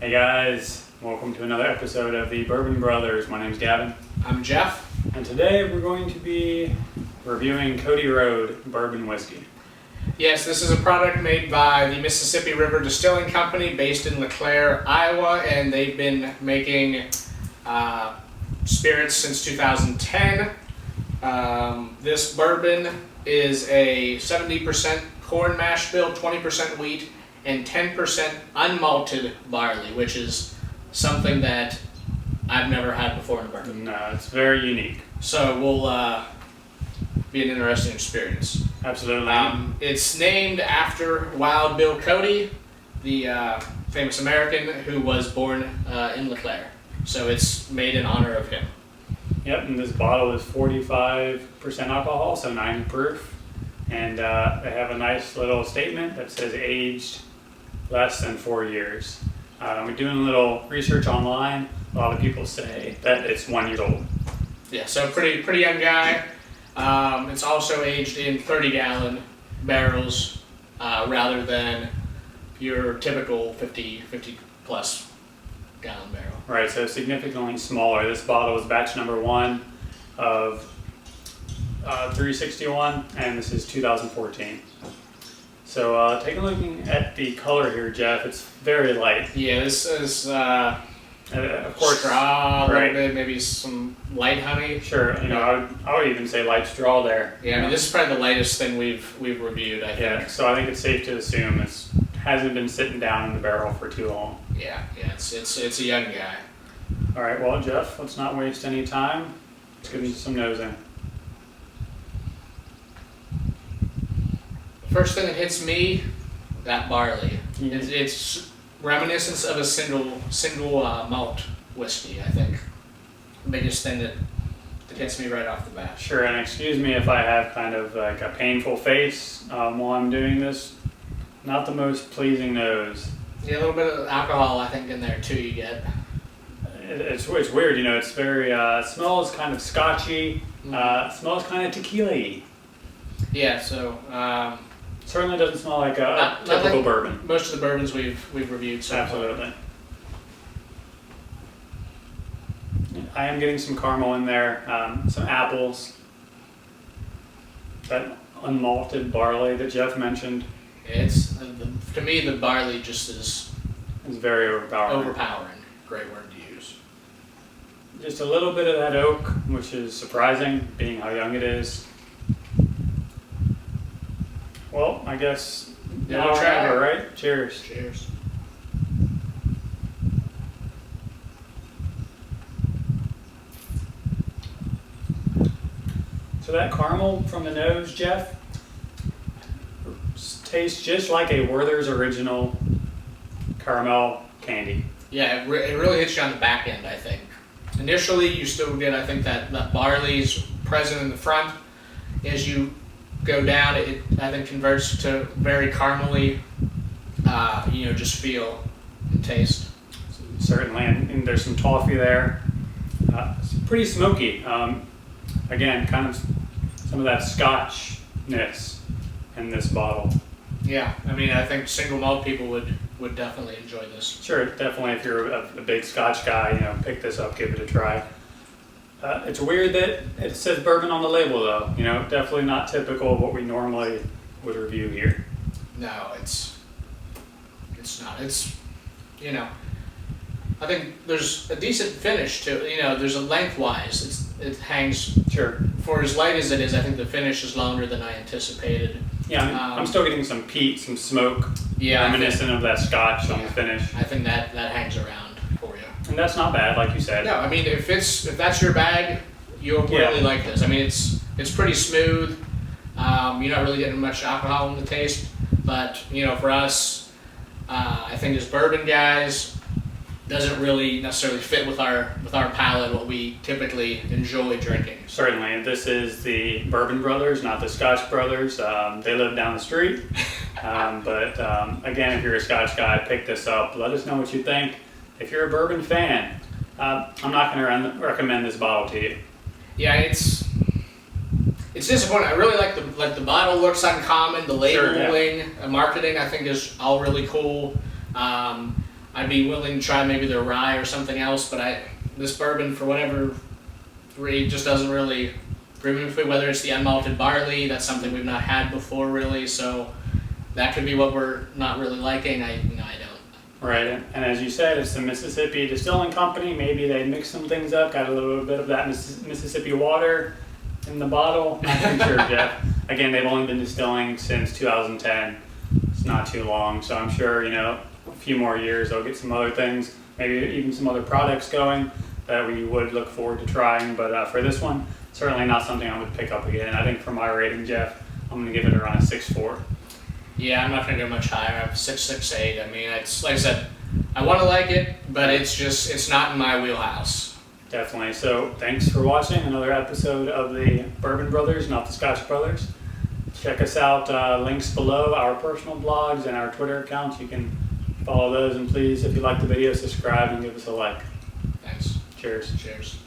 Hey guys, welcome to another episode of the Bourbon Brothers. My name's Gaven. I'm Jeff. And today we're going to be reviewing Cody Road Bourbon Whiskey. Yes, this is a product made by the Mississippi River Distilling Company based in LeClaire, Iowa, and they've been making spirits since 2010. This bourbon is a 70% corn mash bill, 20% wheat, and 10% unmalted barley, which is something that I've never had before in a bourbon. No, it's very unique. So will be an interesting experience. Absolutely. It's named after Wild Bill Cody, the famous American who was born in LeClaire. So it's made in honor of him. Yep, and this bottle is 45% alcohol, so 90 proof. And they have a nice little statement that says aged less than 4 years. We're doing a little research online. A lot of people say that it's 1 year old. Yeah, so pretty young guy. It's also aged in 30-gallon barrels rather than your typical 50 plus gallon barrel. Right, so significantly smaller. This bottle is batch number 1 of 361, and this is 2014. So take a look at the color here, Jeff. It's very light. Yeah, this is Of course, straw, a little right. bit, maybe some light honey. Sure, I would even say light straw there. Yeah, I mean this is probably the lightest thing we've reviewed, I think. Yeah, so I think it's safe to assume it hasn't been sitting down in the barrel for too long. Yeah, it's a young guy. All right, well, Jeff, let's not waste any time. Let's give you some nosing. First thing that hits me, that barley. Yeah. It's reminiscence of a single malt whiskey, I think. The biggest thing that hits me right off the bat. Sure, and excuse me if I have kind of like a painful face while I'm doing this. Not the most pleasing nose. Yeah, a little bit of alcohol, I think, in there too. You get. It's weird, It's very it smells kind of scotchy. Smells kind of tequila-y. Yeah, so. Certainly doesn't smell like a typical like bourbon. Most of the bourbons we've reviewed so Absolutely. I am getting some caramel in there, some apples, that unmalted barley that Jeff mentioned. It's to me the barley just is It's very overpowering. overpowering. Great word to use. Just a little bit of that oak, which is surprising, being how young it is. Well, I guess Yeah, now we'll try we're it. right? Cheers. Cheers. So that caramel from the nose, Jeff, tastes just like a Werther's Original caramel candy. Yeah, it really hits you on the back end, I think. Initially, you still get, I think, that barley's present in the front. As you go down, it I think converts to very caramely, just feel and taste. Certainly, and there's some toffee there. It's pretty smoky. Again, kind of some of that Scotchness in this bottle. Yeah, I mean, I think single malt people would definitely enjoy this. Sure, definitely if you're a big Scotch guy, pick this up, give it a try. It's weird that it says bourbon on the label, though. Definitely not typical of what we normally would review here. No, it's not. It's, I think there's a decent finish to it. There's a lengthwise. It hangs. Sure. For as light as it is, I think the finish is longer than I anticipated. Yeah, I'm still getting some peat, some smoke, Yeah, reminiscent of that Scotch on the finish. I think that hangs around for you. And that's not bad, like you said. No, I mean if that's your bag, you'll really like this. I mean it's pretty smooth. You're not really getting much alcohol in the taste, but for us, I think as bourbon guys, doesn't really necessarily fit with our palate what we typically enjoy drinking. Certainly, this is the Bourbon Brothers, not the Scotch Brothers. They live down the street. But again, if you're a Scotch guy, pick this up. Let us know what you think. If you're a bourbon fan, I'm not going to recommend this bottle to you. Yeah, it's disappointing. I really like the bottle looks uncommon. The labeling, marketing, I think is all really cool. I'd be willing to try maybe their rye or something else, but this bourbon, for whatever reason, just doesn't really agree with me. Whether it's the unmalted barley, that's something we've not had before really, so that could be what we're not really liking. I don't. Right, and as you said, it's the Mississippi Distilling Company. Maybe they mixed some things up, got a little bit of that Mississippi water in the bottle. Not too sure, Jeff. Again, they've only been distilling since 2010. It's not too long, so I'm sure, a few more years they'll get some other things, maybe even some other products going that we would look forward to trying. But for this one, certainly not something I would pick up again. I think for my rating, Jeff, I'm going to give it around a 6.4. Yeah, I'm not going to go much higher. I'm 6.68. I mean, it's like I said, I want to like it, but it's not in my wheelhouse. Definitely. So thanks for watching another episode of the Bourbon Brothers, not the Scotch Brothers. Check us out, links below, our personal blogs and our Twitter accounts. You can follow those, and please, if you like the video, subscribe and give us a like. Thanks. Cheers. Cheers.